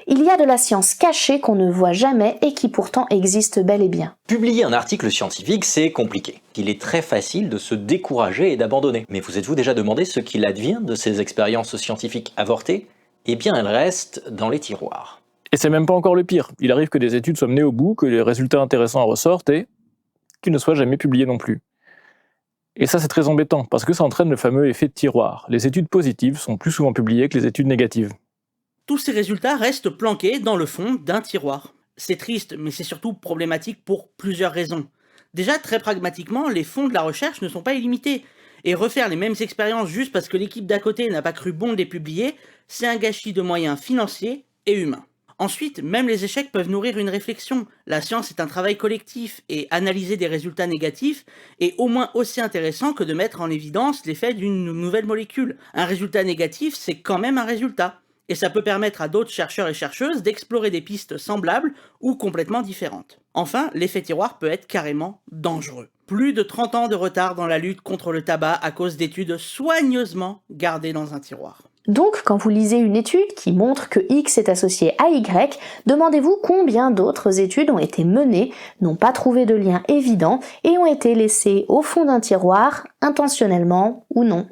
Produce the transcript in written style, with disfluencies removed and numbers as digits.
Il y a de la science cachée qu'on ne voit jamais et qui pourtant existe bel et bien. Publier un article scientifique, c'est compliqué. Il est très facile de se décourager et d'abandonner. Mais vous êtes-vous déjà demandé ce qu'il advient de ces expériences scientifiques avortées? Eh bien, elles restent dans les tiroirs. Et c'est même pas encore le pire. Il arrive que des études soient menées au bout, que les résultats intéressants en ressortent et qu'ils ne soient jamais publiés non plus. Et ça, c'est très embêtant, parce que ça entraîne le fameux effet de tiroir. Les études positives sont plus souvent publiées que les études négatives. Tous ces résultats restent planqués dans le fond d'un tiroir. C'est triste, mais c'est surtout problématique pour plusieurs raisons. Déjà, très pragmatiquement, les fonds de la recherche ne sont pas illimités. Et refaire les mêmes expériences juste parce que l'équipe d'à côté n'a pas cru bon de les publier, c'est un gâchis de moyens financiers et humains. Ensuite, même les échecs peuvent nourrir une réflexion. La science est un travail collectif et analyser des résultats négatifs est au moins aussi intéressant que de mettre en évidence l'effet d'une nouvelle molécule. Un résultat négatif, c'est quand même un résultat. Et ça peut permettre à d'autres chercheurs et chercheuses d'explorer des pistes semblables ou complètement différentes. Enfin, l'effet tiroir peut être carrément dangereux. Plus de 30 ans de retard dans la lutte contre le tabac à cause d'études soigneusement gardées dans un tiroir. Donc, quand vous lisez une étude qui montre que X est associé à Y, demandez-vous combien d'autres études ont été menées, n'ont pas trouvé de lien évident et ont été laissées au fond d'un tiroir, intentionnellement ou non.